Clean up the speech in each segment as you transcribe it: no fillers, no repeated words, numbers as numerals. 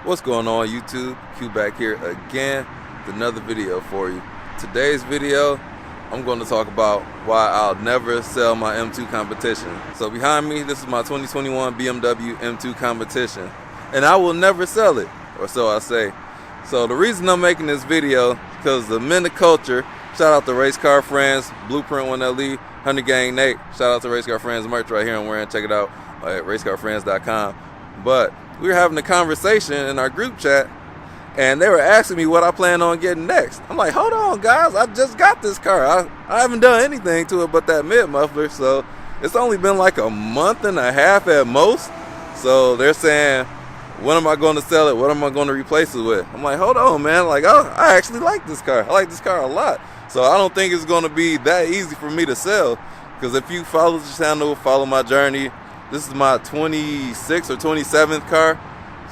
What's going on YouTube? Q back here again with another video for you. Today's video, I'm going to talk about why I'll never sell my M2 competition. So behind me, this is my 2021 BMW M2 competition, and I will never sell it, or so I say. So the reason I'm making this video, because the men of culture, shout out to Race Car Friends, Blueprint 1LE, 100 Gang Nate, shout out to Race Car Friends merch right here I'm wearing, check it out at racecarfriends.com. But we were having a conversation in our group chat, and they were asking me what I plan on getting next. I'm like, hold on guys, I just got this car. I haven't done anything to it but that mid muffler, so it's only been like a month and a half at most. So they're saying, when am I going to sell it? What am I going to replace it with? I'm like, hold on man, like I actually like this car. I like this car a lot. So I don't think it's going to be that easy for me to sell, because if you follow the channel, follow my journey, this is my 26th or 27th car.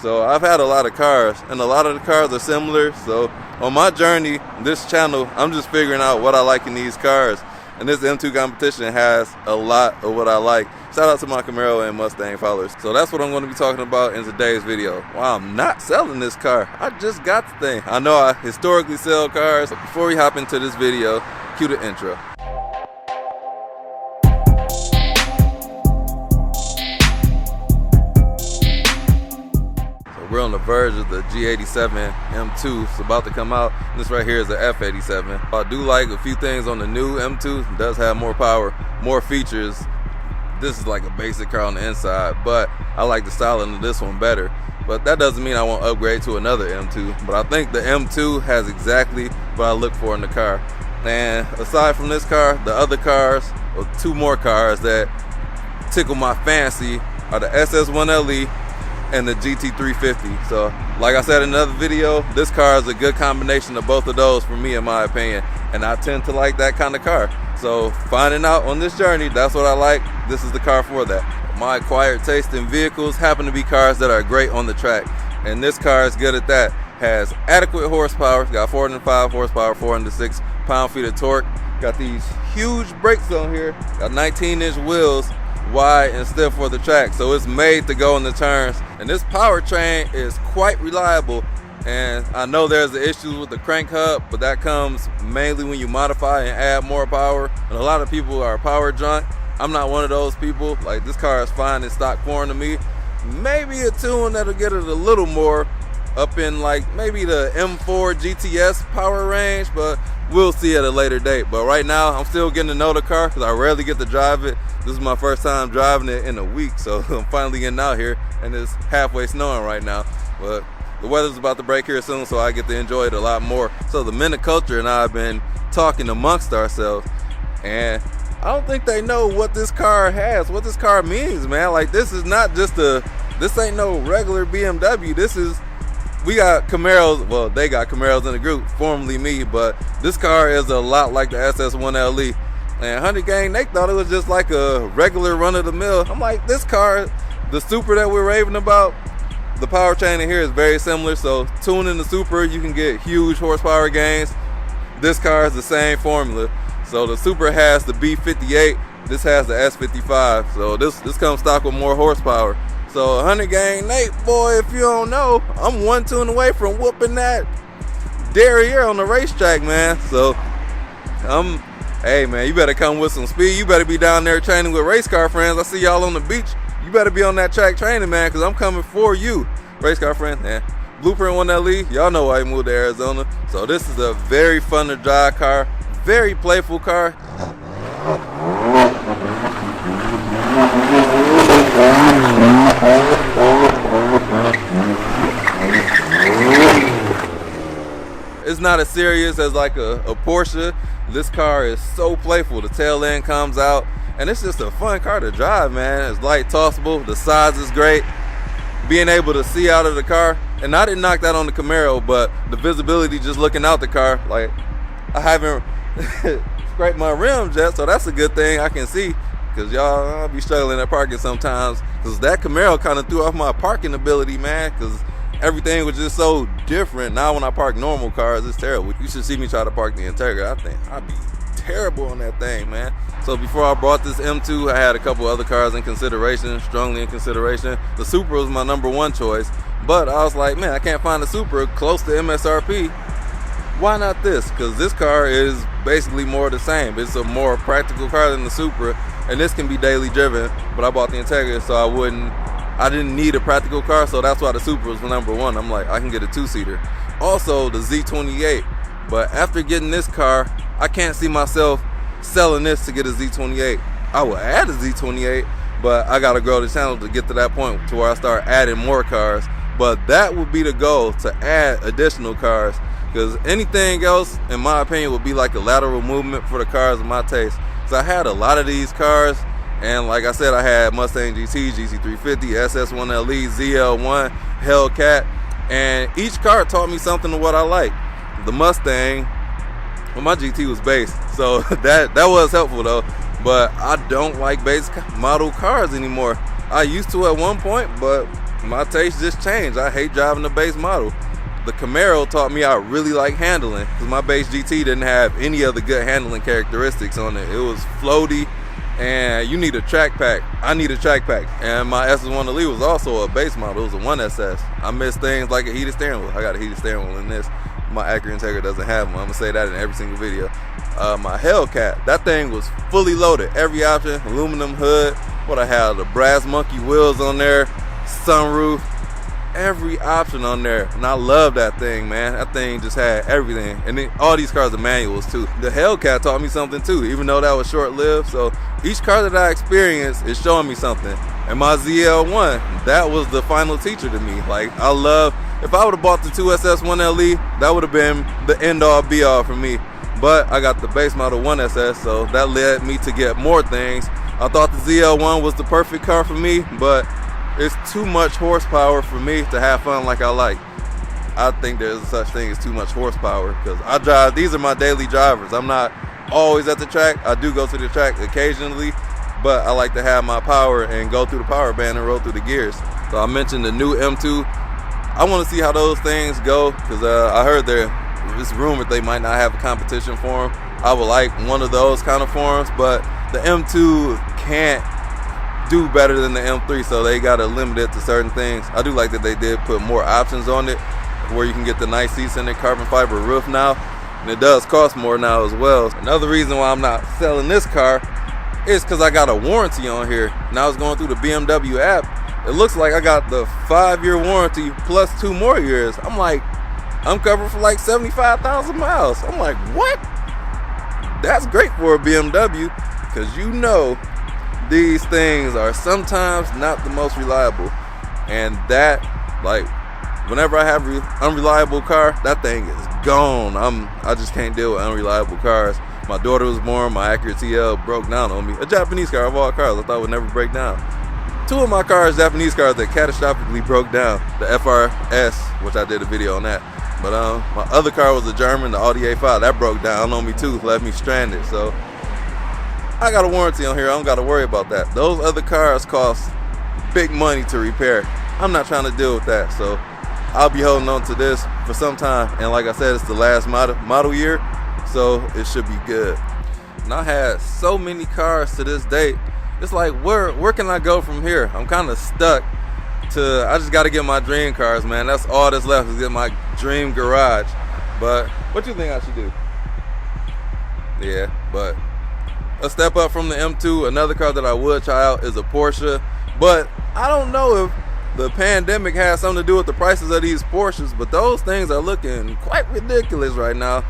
So I've had a lot of cars, and a lot of the cars are similar. So on my journey, this channel, I'm just figuring out what I like in these cars. And this M2 competition has a lot of what I like. Shout out to my Camaro and Mustang followers. So that's what I'm going to be talking about in today's video. Why I'm not selling this car. I just got the thing. I know I historically sell cars. But before we hop into this video, cue the intro. We're on the verge of the G87 M2. It's about to come out. This right here is the F87. I do like a few things on the new M2. It does have more power, more features. This is like a basic car on the inside, but I like the styling of this one better. But that doesn't mean I won't upgrade to another M2. But I think the M2 has exactly what I look for in the car. And aside from this car, the other cars, or two more cars that tickle my fancy, are the SS1LE and the GT350. So like I said in another video, this car is a good combination of both of those for me in my opinion, and I tend to like that kind of car. So finding out on this journey, that's what I like, this is the car for that. My acquired taste in vehicles happen to be cars that are great on the track, and this car is good at that. Has adequate horsepower, got 405 horsepower, 406 pound-feet of torque, got these huge brakes on here, got 19-inch wheels, wide and stiff for the track, so it's made to go in the turns. And this powertrain is quite reliable, and I know there's the issues with the crank hub, but that comes mainly when you modify and add more power, and a lot of people are power drunk. I'm not one of those people. Like, this car is fine in stock form to me. Maybe a tune that'll get it a little more up in like maybe the M4 GTS power range, but we'll see at a later date. But right now I'm still getting to know the car because I rarely get to drive it. This is my first time driving it in a week, so I'm finally getting out here, and it's halfway snowing right now, but the weather's about to break here soon, so I get to enjoy it a lot more. So the men of culture and I have been talking amongst ourselves, and I don't think they know what this car has, what this car means, man. Like, this is not just this ain't no regular BMW. This is, we got Camaros, well, they got Camaros in the group, formerly me, but this car is a lot like the SS1LE. And 100 Gang, they thought it was just like a regular run-of-the-mill. I'm like, this car, the Super that we're raving about, the powertrain in here is very similar. So tuning the Super, you can get huge horsepower gains. This car is the same formula. So the Super has the B58, this has the S55. So this comes stock with more horsepower. So 100 Gang Nate, boy, if you don't know, I'm one tune away from whooping that derriere on the racetrack, man. So hey man, you better come with some speed. You better be down there training with Race Car Friends. I see y'all on the beach. You better be on that track training, man, because I'm coming for you. Race Car Friends, man. Blueprint 1LE, y'all know why I moved to Arizona. So this is a very fun to drive car, very playful car. It's not as serious as like a Porsche. This car is so playful. The tail end comes out, and it's just a fun car to drive, man. It's light, tossable. The size is great. Being able to see out of the car, and I didn't knock that on the Camaro, but the visibility just looking out the car, like, I haven't scraped my rims yet, so that's a good thing. I can see, because y'all, I'll be struggling at parking sometimes, because that Camaro kind of threw off my parking ability, man, because everything was just so different. Now when I park normal cars, it's terrible. You should see me try to park the Integra. I think I'd be terrible on that thing, man. So before I bought this M2, I had a couple other cars in consideration, strongly in consideration. The Supra was my #1 choice, But I was like, man, I can't find a Supra close to MSRP. Why not this? Because this car is basically more the same. It's a more practical car than the Supra, and this can be daily driven. But I bought the Integra, so I didn't need a practical car, so that's why the Supra was number one. I'm like, I can get a two-seater. Also, the Z28. But after getting this car, I can't see myself selling this to get a Z28. I will add a Z28, but I gotta grow the channel to get to that point to where I start adding more cars. But that would be the goal, to add additional cars, because anything else, in my opinion, would be like a lateral movement for the cars of my taste. So I had a lot of these cars, and like I said, I had Mustang GT, GT350, SS1LE, ZL1, Hellcat, and each car taught me something of what I like. The Mustang, well, my GT was base, so that was helpful though. But I don't like base model cars anymore. I used to at one point, but my taste just changed. I hate driving the base model. The Camaro taught me I really like handling, because my base GT didn't have any of the good handling characteristics on it. It was floaty, and you need a track pack. I need a track pack. And my SS1LE was also a base model. It was a 1SS. I miss things like a heated steering wheel. I got a heated steering wheel in this. My Acura Integra doesn't have one. I'm gonna say that in every single video. My Hellcat, that thing was fully loaded. Every option, aluminum hood. What I had, the brass monkey wheels on there, sunroof, every option on there. And I love that thing, man. That thing just had everything. And then all these cars are manuals too. The Hellcat taught me something too, even though that was short-lived. So each car that I experienced is showing me something. And my ZL1, that was the final teacher to me. Like, I love, if I would have bought the 2SS1LE, that would have been the end-all be-all for me. But I got the base model 1SS, so that led me to get more things. I thought the ZL1 was the perfect car for me, but it's too much horsepower for me to have fun like I like. I think there's such thing as too much horsepower, because I drive, these are my daily drivers. I'm not always at the track. I do go to the track occasionally, but I like to have my power and go through the power band and roll through the gears. So I mentioned the new M2. I want to see how those things go, because I heard it's rumored they might not have a competition for them. I would like one of those kind of forums, but the M2 can't do better than the M3, so they got to limit it to certain things. I do like that they did put more options on it, where you can get the nice seats in the carbon fiber roof now, and it does cost more now as well. Another reason why I'm not selling this car is because I got a warranty on here. And I was going through the BMW app. It looks like I got the 5-year warranty plus 2 more years. I'm like, I'm covered for like 75,000 miles. I'm like, what? That's great for a BMW, because you know these things are sometimes not the most reliable. And that, like, whenever I have an unreliable car, that thing is gone. I just can't deal with unreliable cars. My daughter was born, my Acura TL broke down on me. A Japanese car of all cars I thought would never break down. 2 of my cars, Japanese cars, that catastrophically broke down. The FRS, which I did a video on that. But my other car was a German, the Audi A5. That broke down on me too, left me stranded. So I got a warranty on here. I don't got to worry about that. Those other cars cost big money to repair. I'm not trying to deal with that. So I'll be holding on to this for some time. And like I said, it's the last model year, so it should be good. And I had so many cars to this date. It's like, where can I go from here? I'm kind of stuck. I just got to get my dream cars, man. That's all that's left, is get my dream garage. But what you think I should do? Yeah, but a step up from the M2, another car that I would try out is a Porsche. But I don't know if the pandemic has something to do with the prices of these Porsches, but those things are looking quite ridiculous right now.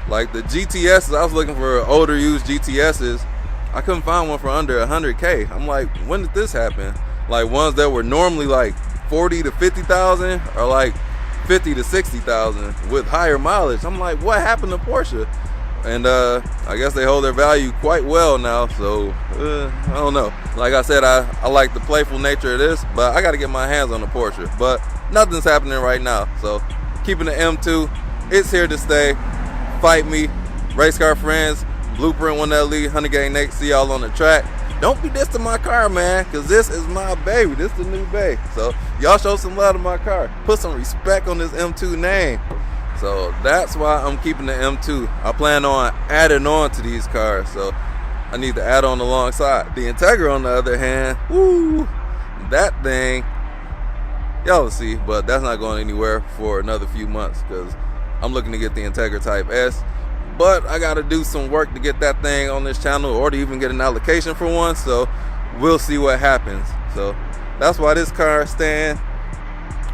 Like the GTSs, I was looking for older used GTSs. I couldn't find one for under 100K. I'm like, when did this happen? Like ones that were normally like 40 to 50,000 are like 50 to 60,000 with higher mileage. I'm like, what happened to Porsche? And I guess they hold their value quite well now, so I don't know. Like I said, I like the playful nature of this, but I got to get my hands on the Porsche. But nothing's happening right now, so keeping the M2. It's here to stay. Fight me. Race car friends, Blueprint 1LE, 100 Gang Nate, see y'all on the track. Don't be dissing my car, man, because this is my baby. This is the new bae. So y'all show some love to my car. Put some respect on this M2 name. So that's why I'm keeping the M2. I plan on adding on to these cars, so I need to add on alongside. The Integra, on the other hand, woo, that thing, y'all will see, but that's not going anywhere for another few months because I'm looking to get the Integra Type S. But I got to do some work to get that thing on this channel or to even get an allocation for one, so we'll see what happens. So that's why this car stand,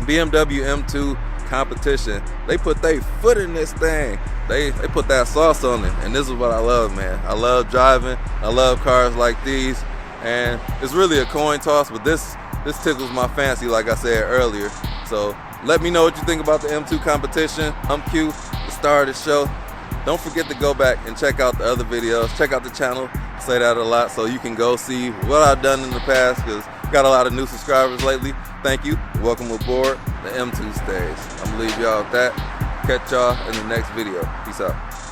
BMW M2 competition, they put their foot in this thing. They put that sauce on it, and this is what I love, man. I love driving. I love cars like these, and it's really a coin toss, but this tickles my fancy, like I said earlier. So let me know what you think about the M2 competition. I'm Q, the star of the show. Don't forget to go back and check out the other videos. Check out the channel. I say that a lot, so you can go see what I've done in the past, because got a lot of new subscribers lately. Thank you. Welcome aboard the M2 stage. I'm gonna leave y'all with that. Catch y'all in the next video. Peace out.